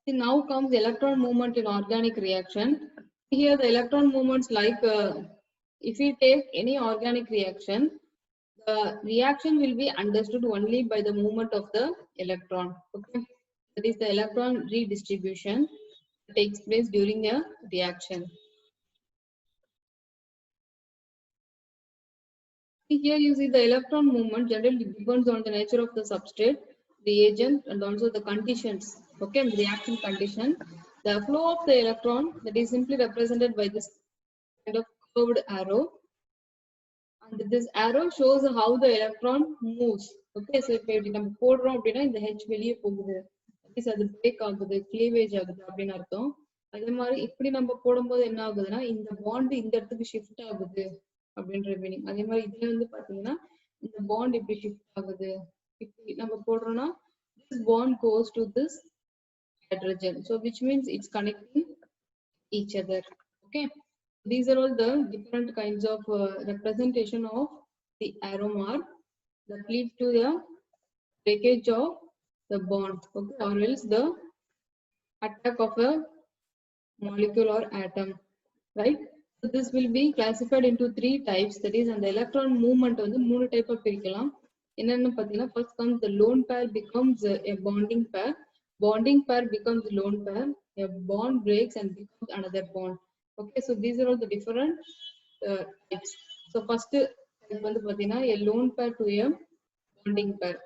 Now comes electron movement in organic reaction. Here the electron movements like if we take any organic reaction, the reaction will be understood only by the movement of the electron. Okay, that is the electron redistribution that takes place during a reaction. Here you see the electron movement generally depends on the nature of the substrate, reagent, and also the conditions. Okay, reaction condition. The flow of the electron that is simply represented by this kind of curved arrow, and this arrow shows how the electron moves. Okay, so if நம்ம போடுறோம் அப்படின்னா இந்த H வெளியே போகுது, அது break ஆகுது, cleavage ஆகுது அப்படின்னு அர்த்தம். அதே மாதிரி இப்படி நம்ம போடும்போது என்ன ஆகுதுன்னா இந்த பாண்ட் இந்த இடத்துக்கு ஷிஃப்ட் ஆகுது அப்படின்ற மீனிங். அதே மாதிரி இதுல வந்து பாத்தீங்கன்னா இந்த பாண்ட் இப்படி ஷிஃப்ட் ஆகுது, இப்படி நம்ம போடுறோம்னா this bond goes to this hydrogen, so which means it's connecting each other. Okay, these are all the different kinds of representation of the arrow mark that lead to the breakage of the bond, okay, or else the attack of a molecule or atom, right? So this will be classified into three types, that is and the electron movement வந்து மூணு type பிரிக்கலாம். என்னன்னு பாத்தீங்கன்னா first comes the lone pair becomes a bonding pair, bonding pair becomes lone pair, a bond breaks and becomes another bond. Okay, so these are all the different types. So first type வந்து பாத்தீங்கன்னா a lone pair to a bonding pair.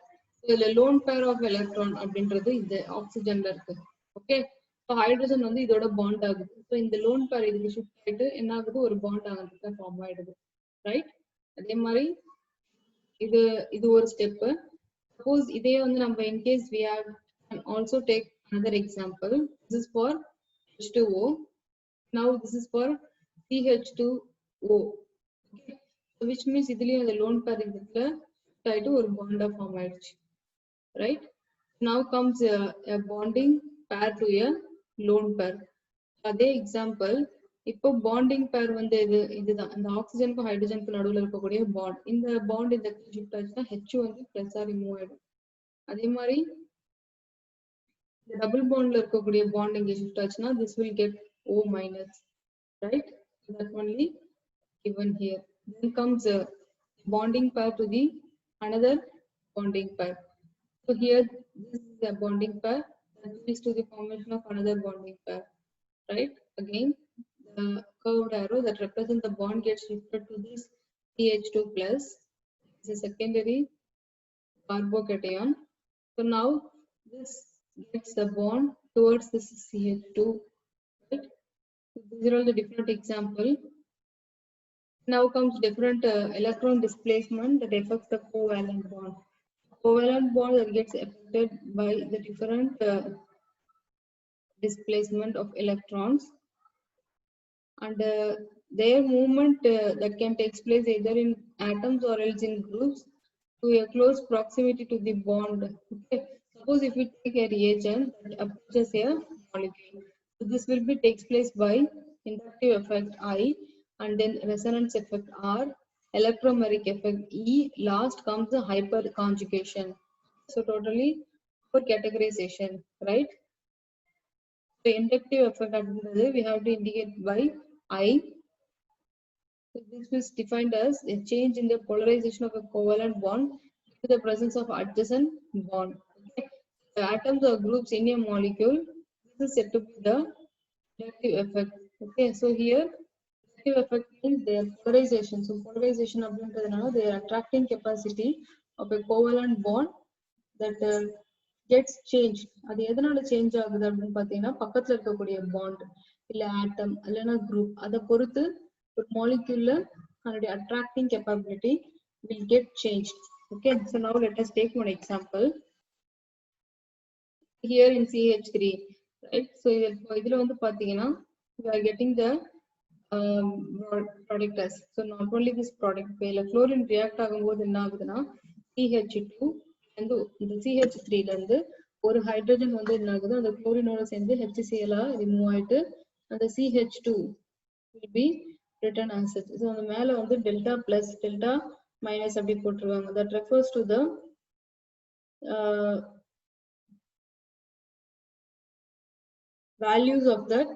So the lone pair of electron அப்படின்றது இந்த ஆக்சிஜன்ல இருக்கு. Okay, so hydrogen வந்து இதோட bond ஆகுது. So இந்த lone pair இதுக்கு shift ஆயிட்டு என்ன ஆகுது, ஒரு bond ஆகுது, ஃபார்ம் ஆயிடுது, ரைட்? அதே மாதிரி இது ஒரு ஸ்டெப். சப்போஸ் இதே வந்து நம்ம in case we have can also take another example. This is for H2O. Now this is for CH2O. Okay, so which means இதுலயும் அந்த lone pair இதுல shift ஆயிட்டு ஒரு bond ஃபார்ம் ஆயிடுச்சு, right? Now comes a bonding pair to a lone pair. அதே example, இப்போ bonding பேர் வந்து இதுதான் இந்த ஆக்சிஜனுக்கும் ஹைட்ரஜனுக்கும் நடுவில் இருக்கக்கூடிய பாண்ட். இந்த பாண்ட் இந்த ஷிஃப்ட் ஆச்சுன்னா H வந்து பிளஸ்ஸா ரிமூவ் ஆயிடும். அதே மாதிரி இந்த டபுள் பாண்ட்ல இருக்கக்கூடிய பாண்ட் இங்க ஷிஃப்ட் ஆச்சுன்னா this will get O minus, right? That only given here. Then comes a bonding pair to the another bonding pair. So here this is a bonding pair that leads to the formation of another bonding pair, right? Again the curved arrow that represents the bond gets shifted to this CH2 plus. It's a secondary carbocation. So now this gets the bond towards this CH2, right? So these are all the different example. Now comes different electron displacement that affects the covalent bond. Covalent bond that gets affected by the different displacement of electrons, and their movement that can take place either in atoms or else in groups to a close proximity to the bond. Okay, suppose if we take a reagent that approaches a molecule, so this will be takes place by inductive effect I, and then resonance effect R, electromeric effect E, last comes the hyperconjugation. So totally for categorization, right? So inductive effect we have to indicate by I. So this is defined as a change in the polarization of a covalent bond due to the presence of adjacent bond. Okay. The atoms or groups in a molecule, this is said to be the inductive effect. Okay, so here inductive effect means their polarization. So polarization அப்படின்றதுனால their attracting capacity of a covalent bond that gets changed. அது எதனால change ஆகுது அப்படின்னு பாத்தீங்கன்னா பக்கத்துல இருக்கக்கூடிய bond இல்ல ஆட்டம் இல்லைன்னா குரூப் அதை பொறுத்து ஒரு மாலிக்யூல்ல அதனுடைய attracting capability will get changed. Okay, so now let us take one example here in CH3, right? So இதுல வந்து பாத்தீங்கன்னா we are getting the product as, so not only this product இல்ல chlorine react ஆகும்போது என்ன ஆகுதுன்னா CH2 வந்து இந்த CH3 ல இருந்து ஒரு ஹைட்ரஜன் வந்து என்ன ஆகுது, அந்த குளோரினோட சேர்ந்து HCl ரிமூவ் ஆயிட்டு அந்த CH2 will be written as such. So அந்த மேல வந்து டெல்டா பிளஸ் டெல்டா மைனஸ் அப்படி போட்டுருவாங்க. That refers to the values of that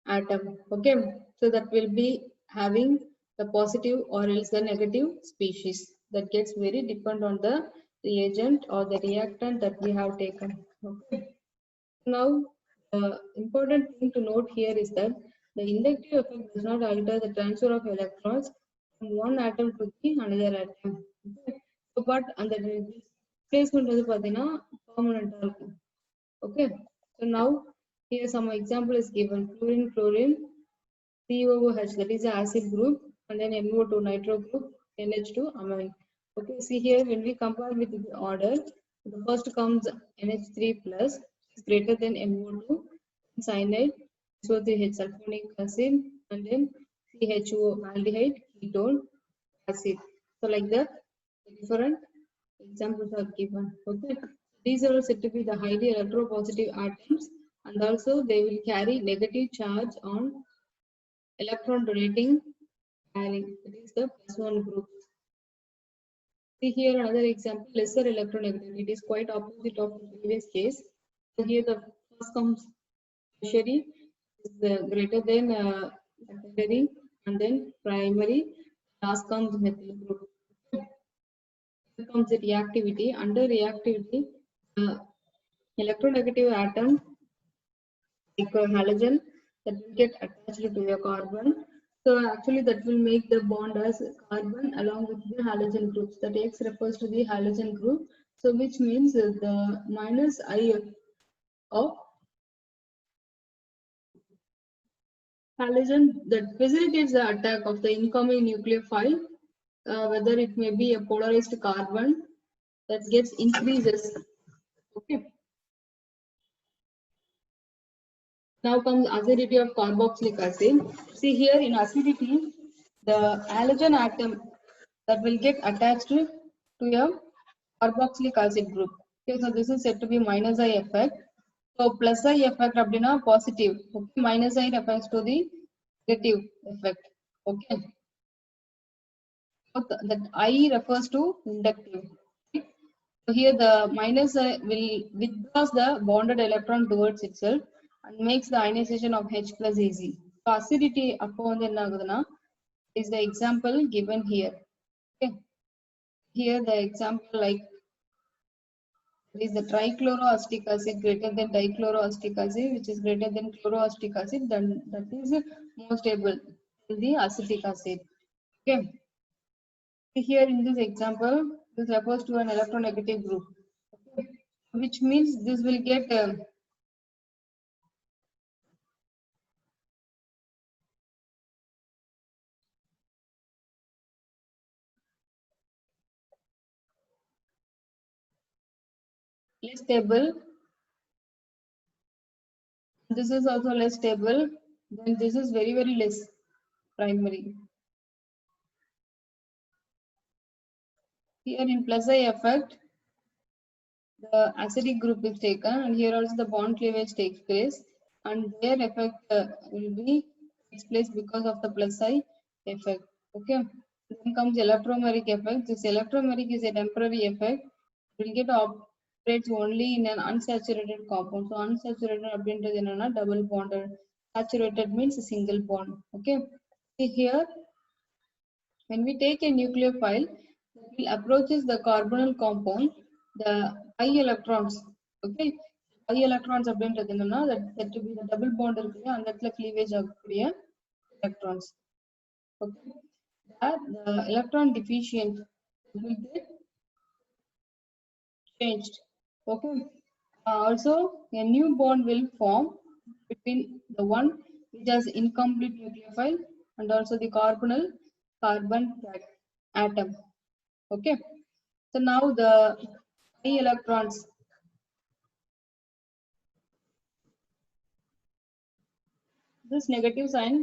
atom. Okay, so that will be having the positive or else the negative species. That gets very depend on the reagent or the reactant that we have taken. Okay. Now, the important thing to note here is that the inductive effect does not alter the transfer of electrons from one atom to the another atom. Okay. So, but அந்த displacement வந்து பார்த்தீங்கன்னா permanent ஆ இருக்கும். Okay. So now here some example is given: chlorine, chlorine, COOH, that is the acid group, and then NO2 nitro group, NH2 amine. Okay, see here when we compare with the order, the first comes NH3 plus is greater than NO2, cyanide, SO3H sulfonic acid, and then CHO aldehyde ketone acid. So like that, different examples are given. Okay, these are said to be the highly electropositive atoms, and also they will carry negative charge on electron donating pairing. It is the plus one group. See here another example, lesser electronegativity. It is quite opposite of the previous case. So here the first comes tertiary is greater than secondary, and then primary. Last comes methyl group. Here comes the reactivity. Under reactivity, electronegative atom like a halogen that will get attached to a carbon. So actually that will make the bond as carbon along with the halogen groups. That X refers to the halogen group. So which means the minus I of halogen that facilitates the attack of the incoming nucleophile, whether it may be a polarized carbon that gets increases. Okay. Now comes acidity of carboxylic acid. See here in acidity, the halogen atom that will get attached to a carboxylic acid group. Okay, so this is said to be minus I effect. So plus I effect abdina positive. Okay, minus I refers to the negative effect. Okay. So that I refers to inductive. So here the minus will withdraws the bonded electron towards itself and makes the ionization of H plus easy. So acidity upon the is the example given here. Okay. Here the example like is the trichloroacetic acid greater than dichloroacetic acid, which is greater than chloroacetic acid, then that is more stable than the acetic acid. Okay. Here in this example, this refers to an electronegative group, okay, which means this will get less stable. This is also less stable. Then this is very, very less primary. Here in plus I effect, the acidic group is taken, and here also the bond cleavage takes place, and their effect will be takes place because of the plus I effect. Okay. Then comes electromeric effect. This electromeric is a temporary effect. It will get operates only in an unsaturated compound. So unsaturated அப்படின்றது என்னன்னா double bonded. Saturated means a single bond. Okay. See here, when we take a nucleophile, it approaches the carbonyl compound, the pi electrons. Okay. Pi electrons அப்படின்றது என்னன்னா that to be the double bond இருக்கு இல்லையா அந்த இடத்துல cleavage ஆகக்கூடிய electrons. Okay. That the electron deficient will get changed. Okay. Also, a new bond will form between the one which has incomplete nucleophile and also the carbonyl carbon atom. Okay. So now the pi electrons. This negative sign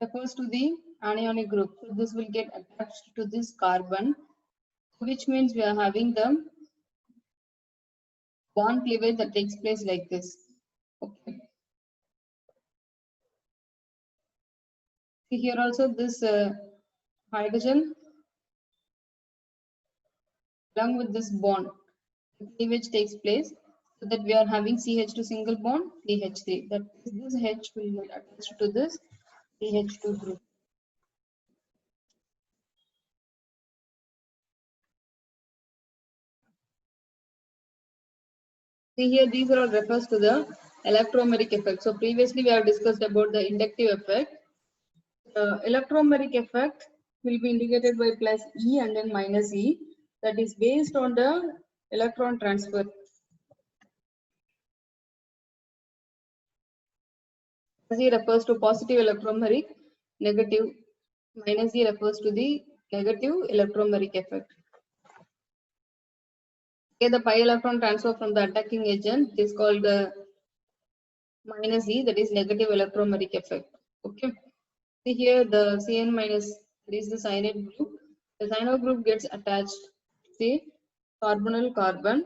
refers to the anionic group. So this will get attached to this carbon, which means we are having the bond cleavage that takes place like this. Okay. See here also this hydrogen along with this bond, the cleavage takes place. So that we are having CH2 single bond, CH3. That this H will get attached to this CH2 group. See here, these are all refers to the electromeric effect. So previously we have discussed about the inductive effect. The electromeric effect will be indicated by plus E and then minus E. That is based on the electron transfer. Plus E refers to positive electromeric, negative minus E refers to the negative electromeric effect. Okay, the pi electron transfer from the attacking agent is called minus E, that is negative electromeric effect. Okay. See here the Cn minus, that is the cyanide group. The cyanide group gets attached. See, carbonyl carbon.